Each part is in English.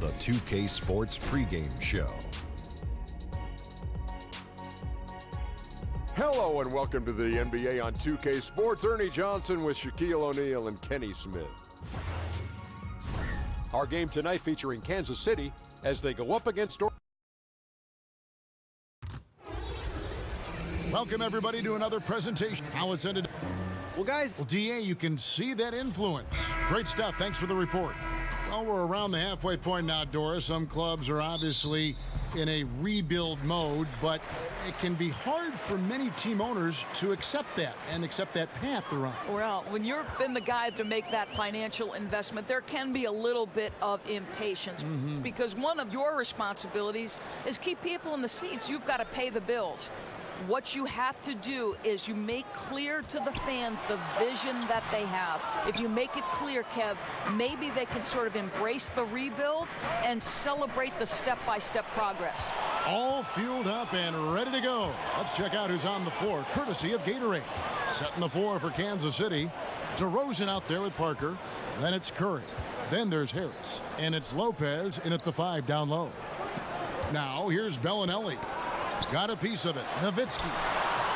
the 2K Sports pregame show. Hello and welcome to the NBA on 2K Sports. Ernie Johnson with Shaquille O'Neal and Kenny Smith. Our game tonight featuring Kansas City as they go up against Welcome, everybody, to another presentation. How it's ended. Well, guys, DA, you can see that influence. Great stuff. Thanks for the report. Well, we're around the halfway point now, Doris. Some clubs are obviously in a rebuild mode, but it can be hard for many team owners to accept that and accept that path they're on. Well, when you've been the guy to make that financial investment, there can be a little bit of impatience because one of your responsibilities is keep people in the seats. You've got to pay the bills. What you have to do is you make clear to the fans the vision that they have. If you make it clear, Kev, maybe they can sort of embrace the rebuild and celebrate the step-by-step progress. All fueled up and ready to go. Let's check out who's on the floor, courtesy of Gatorade. Setting the floor for Kansas City. DeRozan out there with Parker. Then it's Curry. Then there's Harris. And it's Lopez in at the 5 down low. Now here's Bellinelli. Got a piece of it. Nowitzki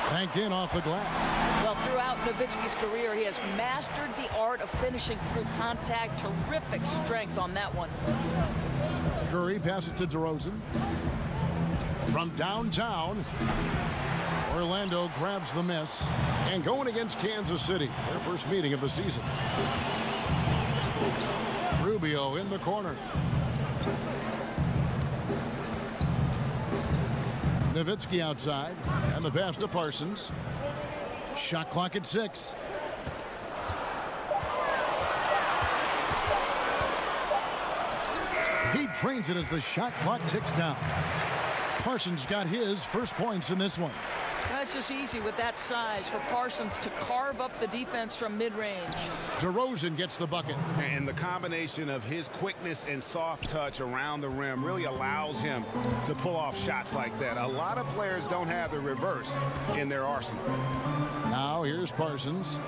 banked in off the glass. Well, throughout Nowitzki's career, he has mastered the art of finishing through contact. Terrific strength on that one. Curry passes to DeRozan. From downtown, Orlando grabs the miss. And going against Kansas City, their first meeting of the season. Rubio in the corner. Nowitzki outside, and the pass to Parsons. Shot clock at 6. He drains it as the shot clock ticks down. Parsons got his first points in this one. That's just easy with that size for Parsons to carve up the defense from mid-range. DeRozan gets the bucket. And the combination of his quickness and soft touch around the rim really allows him to pull off shots like that. A lot of players don't have the reverse in their arsenal. Now here's Parsons.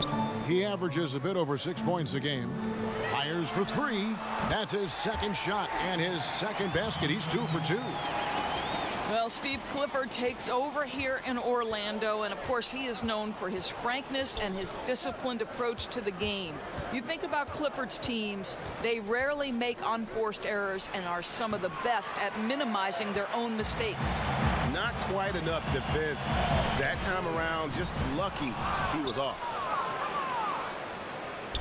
He averages a bit over 6 points a game. Fires for 3. That's his second shot and his second basket. He's 2 for 2. Well, Steve Clifford takes over here in Orlando, and of course he is known for his frankness and his disciplined approach to the game. You think about Clifford's teams, they rarely make unforced errors and are some of the best at minimizing their own mistakes. Not quite enough defense that time around, just lucky he was off.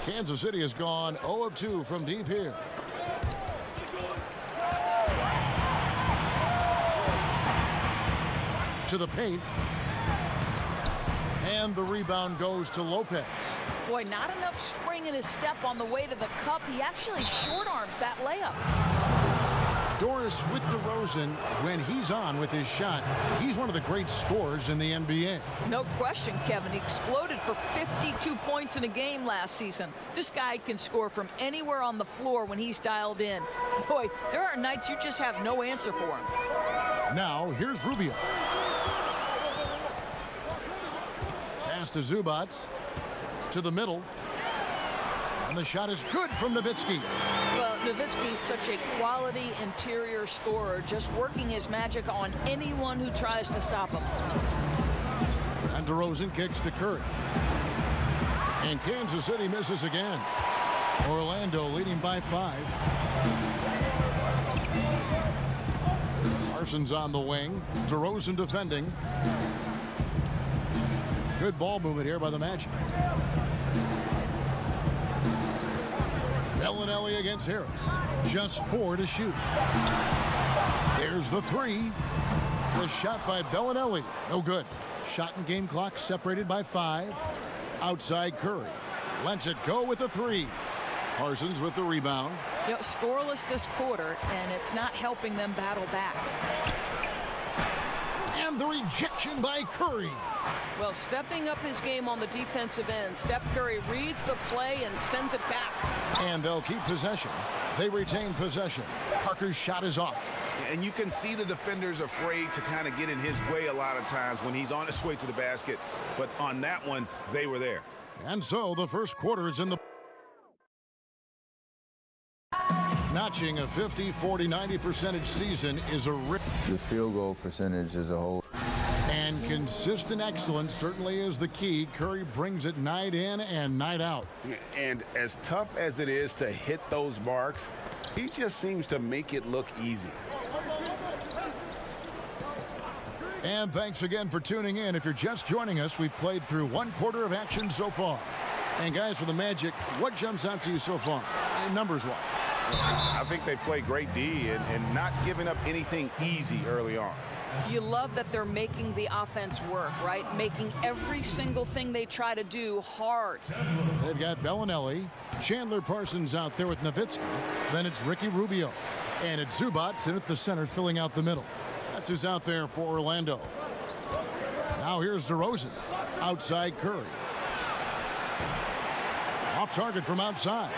Kansas City has gone 0 of 2 from deep here. To the paint, and the rebound goes to Lopez. Boy, not enough spring in his step on the way to the cup. He actually short arms that layup. Doris with DeRozan, when he's on with his shot, he's one of the great scorers in the NBA. No question, Kevin. He exploded for 52 points in a game last season. This guy can score from anywhere on the floor when he's dialed in. Boy, there are nights you just have no answer for him. Now here's Rubio. Pass to Zubac, to the middle, and the shot is good from Nowitzki. Well, Nowitzki is such a quality interior scorer, just working his magic on anyone who tries to stop him. And DeRozan kicks to Curry. And Kansas City misses again. Orlando leading by 5. Parsons on the wing. DeRozan defending. Good ball movement here by the Magic. Bellinelli against Harris. Just 4 to shoot. There's the 3. The shot by Bellinelli. No good. Shot and game clock separated by 5. Outside Curry. Lets it go with a 3. Parsons with the rebound. You know, scoreless this quarter, and it's not helping them battle back. And the rejection by Curry. Well, stepping up his game on the defensive end, Steph Curry reads the play and sends it back. And they'll keep possession. They retain possession. Parker's shot is off. And you can see the defenders afraid to kind of get in his way a lot of times when he's on his way to the basket. But on that one, they were there. And so the first quarter is in the... Not Reaching a 50, 40, 90% season is a rip. The field goal percentage as a whole. And consistent excellence certainly is the key. Curry brings it night in and night out. And as tough as it is to hit those marks, he just seems to make it look easy. And thanks again for tuning in. If you're just joining us, we've played through 1/4 of action so far. And guys, for the Magic, what jumps out to you so far, numbers-wise? I think they play great D and not giving up anything easy early on. You love that they're making the offense work, right? Making every single thing they try to do hard. They've got Bellinelli, Chandler Parsons out there with Nowitzki. Then it's Ricky Rubio. And it's Zubac in at the center, filling out the middle. That's who's out there for Orlando. Now here's DeRozan. Outside Curry. Off target from outside.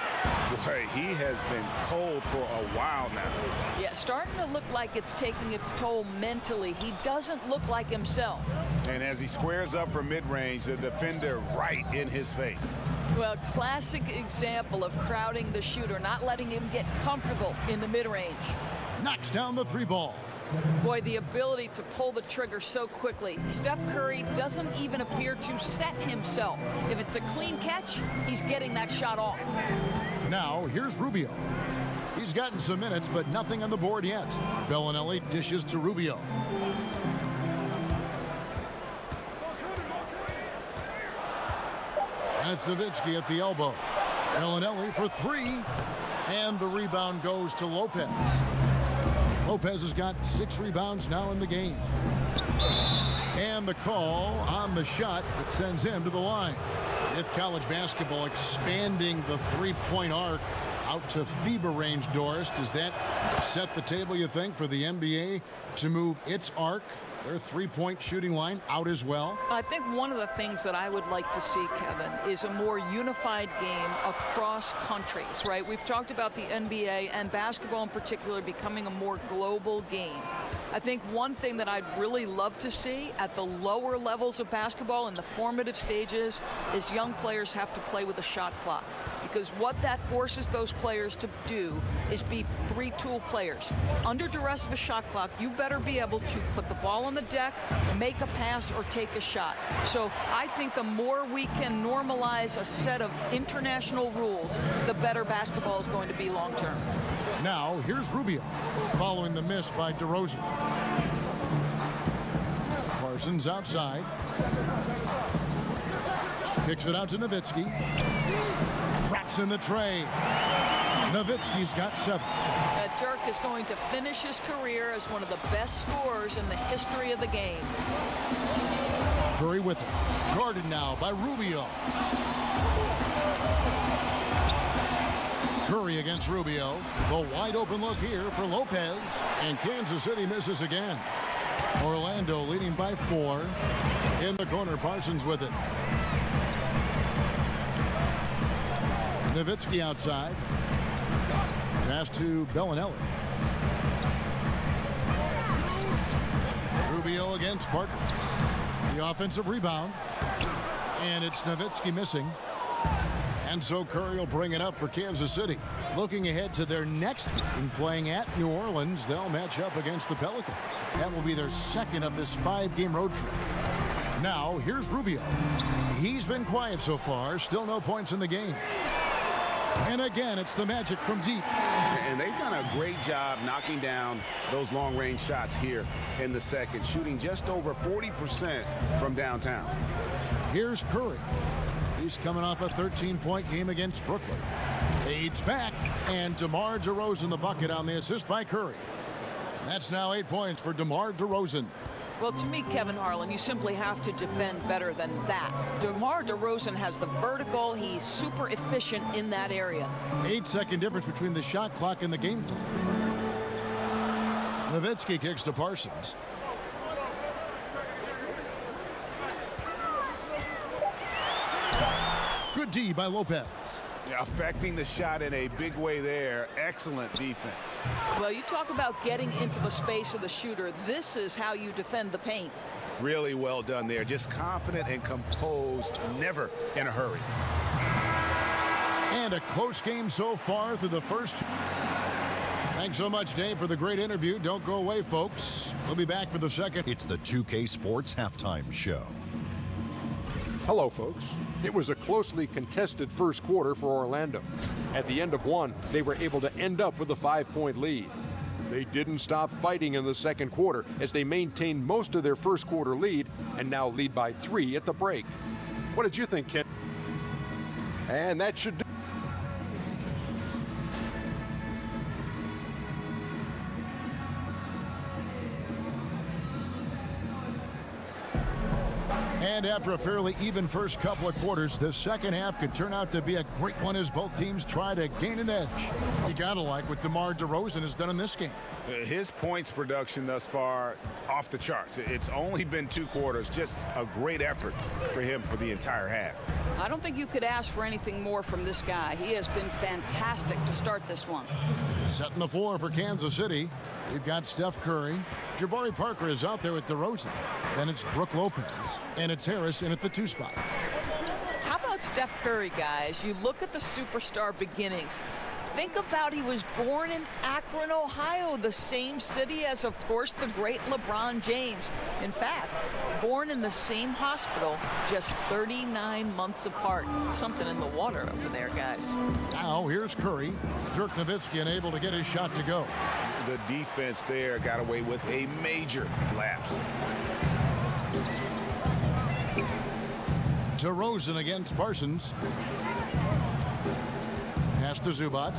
Boy, he has been cold for a while now. Yeah, starting to look like it's taking its toll mentally. He doesn't look like himself. And as he squares up for mid-range, the defender right in his face. Well, classic example of crowding the shooter, not letting him get comfortable in the mid-range. Knocks down the 3 ball. Boy, the ability to pull the trigger so quickly. Steph Curry doesn't even appear to set himself. If it's a clean catch, he's getting that shot off. Now, here's Rubio. He's gotten some minutes, but nothing on the board yet. Bellinelli dishes to Rubio. That's Nowitzki at the elbow. Bellinelli for 3. And the rebound goes to Lopez. Lopez has got 6 rebounds now in the game. And the call on the shot that sends him to the line. With college basketball expanding the 3-point arc out to FIBA range, Doris, does that set the table, you think, for the NBA to move its arc, their 3-point shooting line, out as well? I think one of the things that I would like to see, Kevin, is a more unified game across countries, right? We've talked about the NBA and basketball in particular becoming a more global game. I think one thing that I'd really love to see at the lower levels of basketball in the formative stages is young players have to play with a shot clock. Because what that forces those players to do is be 3-tool players. Under duress of a shot clock, you better be able to put the ball on the deck, make a pass, or take a shot. So I think the more we can normalize a set of international rules, the better basketball is going to be long term. Now, here's Rubio, following the miss by DeRozan. Parsons outside. Kicks it out to Nowitzki. Traps in the tray. Nowitzki's got 7. Dirk is going to finish his career as one of the best scorers in the history of the game. Curry with it. Guarded now by Rubio. Curry against Rubio. The wide open look here for Lopez. And Kansas City misses again. Orlando leading by 4. In the corner, Parsons with it. Nowitzki outside. Pass to Bellinelli. Rubio against Parker. The offensive rebound. And it's Nowitzki missing. And so Curry will bring it up for Kansas City. Looking ahead to their next game, playing at New Orleans, they'll match up against the Pelicans. That will be their second of this 5-game road trip. Now, here's Rubio. He's been quiet so far. Still no points in the game. And again, it's the Magic from deep. And they've done a great job knocking down those long-range shots here in the second, shooting just over 40% from downtown. Here's Curry. He's coming off a 13-point game against Brooklyn. Fades back, and DeMar DeRozan the bucket on the assist by Curry. That's now 8 points for DeMar DeRozan. Well, to me, Kevin Harlan, you simply have to defend better than that. DeMar DeRozan has the vertical. He's super efficient in that area. 8-second difference between the shot clock and the game clock. Nowitzki kicks to Parsons. Good D by Lopez. Affecting the shot in a big way there. Excellent defense. Well, you talk about getting into the space of the shooter. This is how you defend the paint. Really well done there. Just confident and composed, never in a hurry. And a close game so far through the first. Thanks so much, Dave, for the great interview. Don't go away, folks. We'll be back for the second. It's the 2K Sports Halftime Show. Hello, folks. It was a closely contested first quarter for Orlando. At the end of one, they were able to end up with a 5-point lead. They didn't stop fighting in the second quarter as they maintained most of their first quarter lead and now lead by 3 at the break. What did you think, Ken? And that should do. And after a fairly even first couple of quarters, the second half could turn out to be a great one as both teams try to gain an edge. You gotta like what DeMar DeRozan has done in this game. His points production thus far off the charts. It's only been 2 quarters. Just a great effort for him for the entire half. I don't think you could ask for anything more from this guy. He has been fantastic to start this one. Setting the floor for Kansas City, we've got Steph Curry. Jabari Parker is out there with DeRozan. Then it's Brook Lopez. And it's Harris in at the 2 spot. How about Steph Curry, guys? You look at the superstar beginnings. Think about he was born in Akron, Ohio, the same city as, of course, the great LeBron James. In fact, born in the same hospital, just 39 months apart. Something in the water over there, guys. Now here's Curry. Dirk Nowitzki unable to get his shot to go. The defense there got away with a major lapse. DeRozan against Parsons. Pass to Zubac.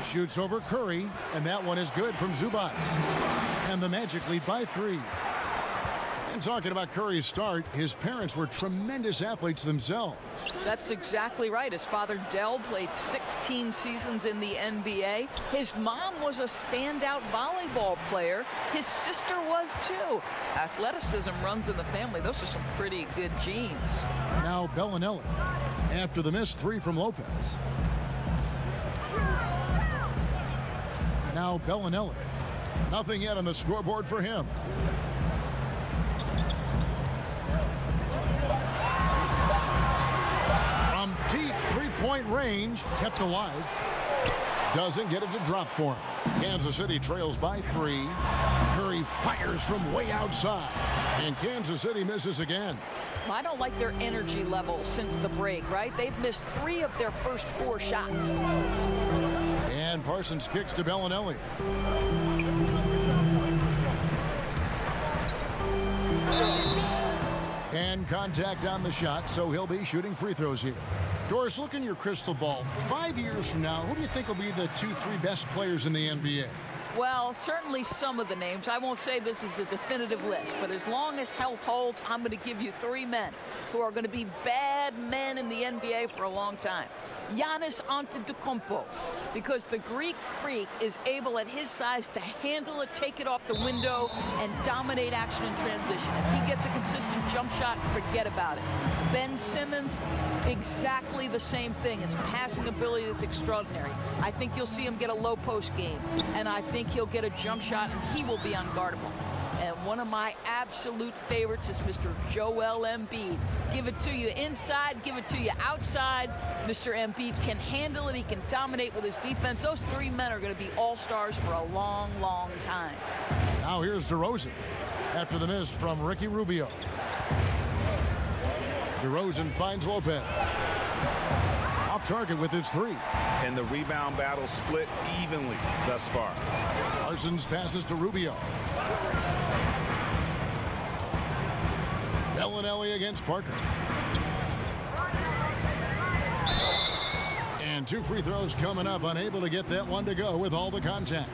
Shoots over Curry, and that one is good from Zubac. And the Magic lead by 3. And talking about Curry's start, his parents were tremendous athletes themselves. That's exactly right. His father, Dell, played 16 seasons in the NBA. His mom was a standout volleyball player. His sister was, too. Athleticism runs in the family. Those are some pretty good genes. Now Bellinelli. After the missed 3 from Lopez. Now Bellinelli. Nothing yet on the scoreboard for him. From deep 3-point range, kept alive. Doesn't get it to drop for him. Kansas City trails by 3. Curry fires from way outside. And Kansas City misses again. I don't like their energy level since the break, right? They've missed 3 of their first 4 shots. And Parsons kicks to Bellinelli. And contact on the shot, so he'll be shooting free throws here. Doris, look in your crystal ball. 5 years from now, who do you think will be the 2-3 best players in the NBA? Well, certainly some of the names. I won't say this is a definitive list, but as long as health holds, I'm going to give you 3 men who are going to be bad men in the NBA for a long time. Giannis Antetokounmpo, because the Greek freak is able at his size to handle it, take it off the window, and dominate action in transition. If he gets a consistent jump shot, forget about it. Ben Simmons, exactly the same thing. His passing ability is extraordinary. I think you'll see him get a low post game, and I think he'll get a jump shot, and he will be unguardable. And one of my absolute favorites is Mr. Joel Embiid. Give it to you inside, give it to you outside. Mr. Embiid can handle it. He can dominate with his defense. Those 3 men are going to be all-stars for a long, long time. Now here's DeRozan after the miss from Ricky Rubio. DeRozan finds Lopez. Off target with his 3. And the rebound battle split evenly thus far. Parsons passes to Rubio. Bellinelli against Parker. And 2 free throws coming up, unable to get that one to go with all the contact.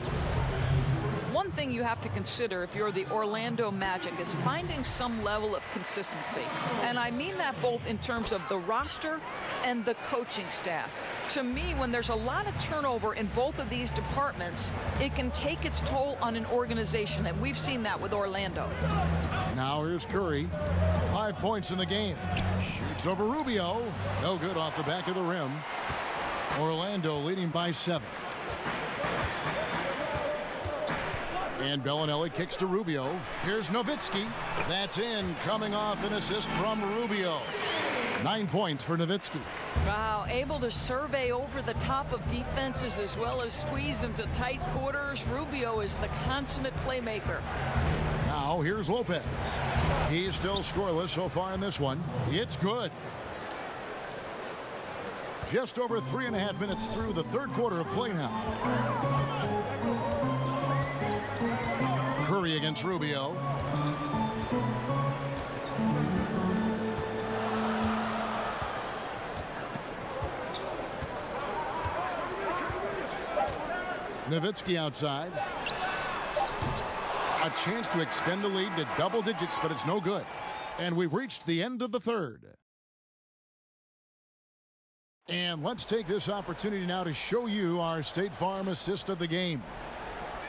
One thing you have to consider if you're the Orlando Magic is finding some level of consistency. And I mean that both in terms of the roster and the coaching staff. To me, when there's a lot of turnover in both of these departments, it can take its toll on an organization, and we've seen that with Orlando. Now here's Curry. 5 points in the game. Shoots over Rubio. No good off the back of the rim. Orlando leading by 7. And Bellinelli kicks to Rubio. Here's Nowitzki. That's in, coming off an assist from Rubio. 9 points for Nowitzki. Wow, able to survey over the top of defenses as well as squeeze into tight quarters. Rubio is the consummate playmaker. Now here's Lopez. He's still scoreless so far in this one. It's good. Just over 3.5 minutes through the third quarter of play now. Curry against Rubio. Nowitzki outside. A chance to extend the lead to double digits, but it's no good. And we've reached the end of the third. And let's take this opportunity now to show you our State Farm assist of the game.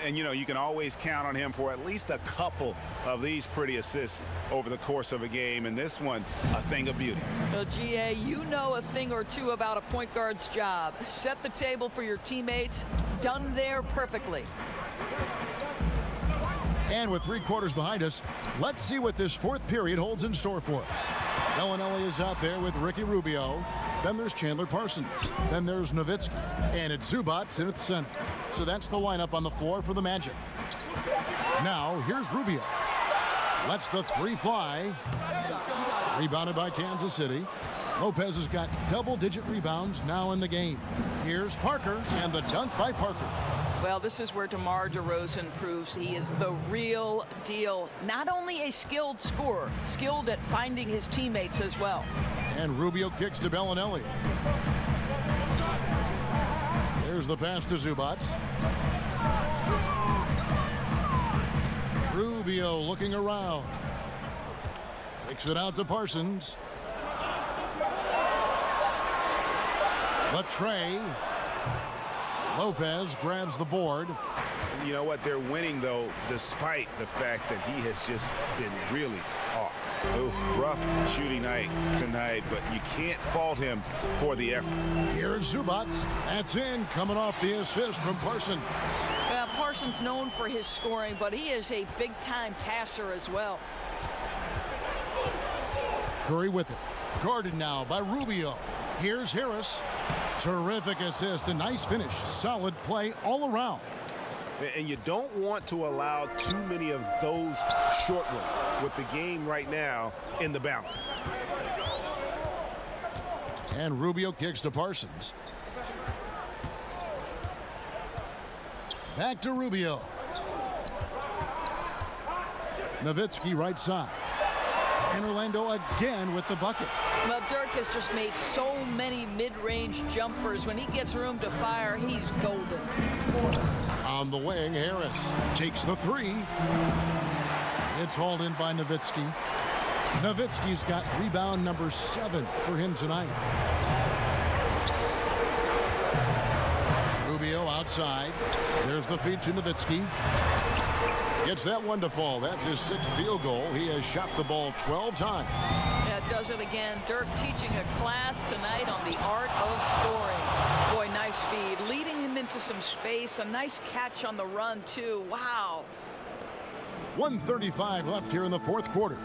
And, you know, you can always count on him for at least a couple of these pretty assists over the course of a game. And this one, a thing of beauty. Well, GA, you know a thing or two about a point guard's job. Set the table for your teammates. Done there perfectly. And with 3 quarters behind us, let's see what this fourth period holds in store for us. Bellinelli is out there with Ricky Rubio. Then there's Chandler Parsons. Then there's Nowitzki. And it's Zubats in at center. So that's the lineup on the floor for the Magic. Now, here's Rubio. Lets the 3 fly. Rebounded by Kansas City. Lopez has got double-digit rebounds now in the game. Here's Parker, and the dunk by Parker. Well, this is where DeMar DeRozan proves he is the real deal. Not only a skilled scorer, skilled at finding his teammates as well. And Rubio kicks to Bellinelli. There's the pass to Zubats. Rubio looking around. Kicks it out to Parsons. Latre. Lopez grabs the board. You know what? They're winning, though, despite the fact that he has just been really off. Oof, rough shooting night tonight, but you can't fault him for the effort. Here's Zubats. That's in, coming off the assist from Parsons. Well, Parsons known for his scoring, but he is a big-time passer as well. Curry with it. Guarded now by Rubio. Here's Harris. Terrific assist, a nice finish. Solid play all around. And you don't want to allow too many of those short ones with the game right now in the balance. And Rubio kicks to Parsons. Back to Rubio. Nowitzki right side. And Orlando again with the bucket. Well, Dirk has just made so many mid-range jumpers. When he gets room to fire, he's golden. On the wing, Harris takes the 3. It's hauled in by Nowitzki. Nowitzki's got rebound number 7 for him tonight. Rubio outside. There's the feed to Nowitzki. Gets that one to fall. That's his 6th field goal. He has shot the ball 12 times. Yeah, does it again. Dirk teaching a class tonight on the art of scoring. Boy, nice feed. Leading him into some space. A nice catch on the run, too. Wow. 1:35 left here in the fourth quarter.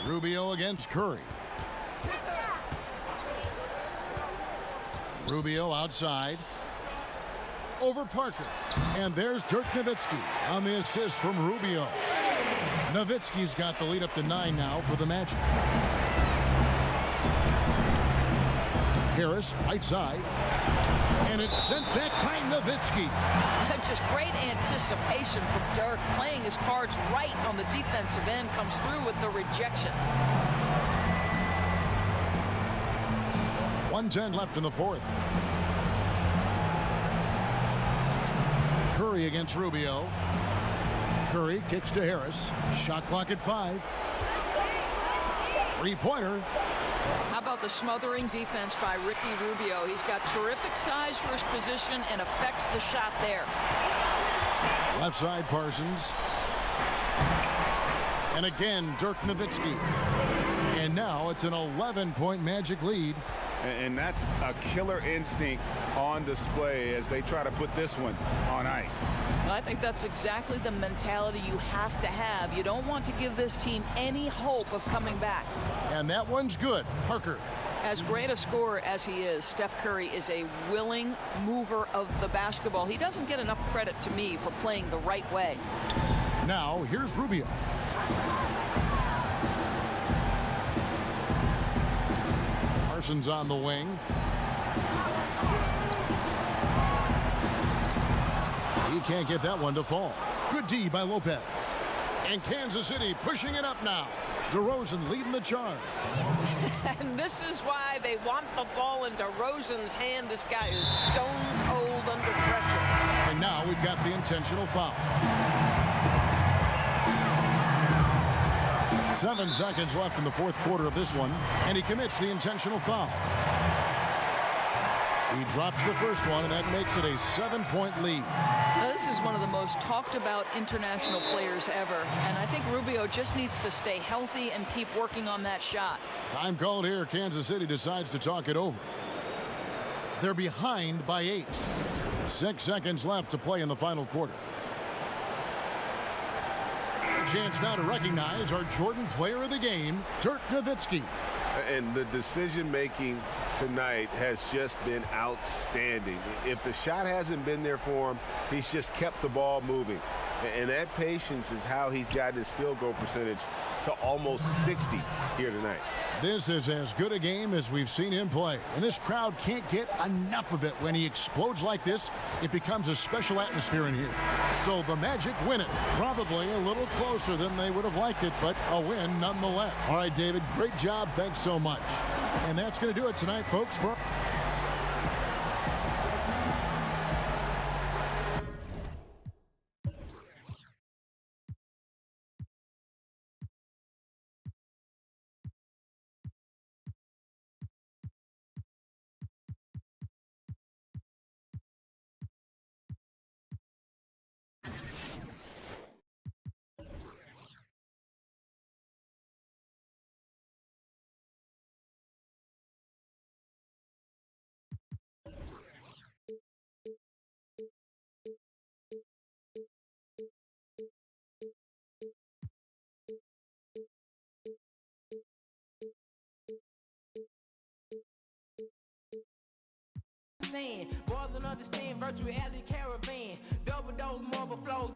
Rubio against Curry. Rubio outside. Over Parker. And there's Dirk Nowitzki on the assist from Rubio. Nowitzki's got the lead up to 9 now for the Magic. Harris, right side. And it's sent back by Nowitzki. Just great anticipation from Dirk. Playing his cards right on the defensive end. Comes through with the rejection. 1:10 left in the fourth. Curry against Rubio. Curry kicks to Harris. Shot clock at 5. 3-pointer. How about the smothering defense by Ricky Rubio? He's got terrific size for his position and affects the shot there. Left side Parsons. And again, Dirk Nowitzki. And now it's an 11-point Magic lead. And that's a killer instinct on display as they try to put this one on ice. I think that's exactly the mentality you have to have. You don't want to give this team any hope of coming back. And that one's good. Parker. As great a scorer as he is, Steph Curry is a willing mover of the basketball. He doesn't get enough credit to me for playing the right way. Now, here's Rubio. Parsons on the wing. He can't get that one to fall. Good D by Lopez. And Kansas City pushing it up now. DeRozan leading the charge. And this is why they want the ball in DeRozan's hand. This guy is stone cold under pressure. And now we've got the intentional foul. 7 seconds left in the fourth quarter of this one, and he commits the intentional foul. He drops the first one, and that makes it a 7-point lead. Now, this is one of the most talked about international players ever, and I think Rubio just needs to stay healthy and keep working on that shot. Time called here. Kansas City decides to talk it over. They're behind by 8. 6 seconds left to play in the final quarter. Chance now to recognize our Jordan Player of the Game, Dirk Nowitzki. And the decision-making tonight has just been outstanding. If the shot hasn't been there for him, he's just kept the ball moving. And that patience is how he's gotten his field goal percentage to almost 60 here tonight. This is as good a game as we've seen him play. And this crowd can't get enough of it. When he explodes like this, it becomes a special atmosphere in here. So the Magic win it. Probably a little closer than they would have liked it, but a win nonetheless. All right, David, great job. Thanks so much. And that's going to do it tonight, folks. More than understand virtual reality caravan, double dose marble flows.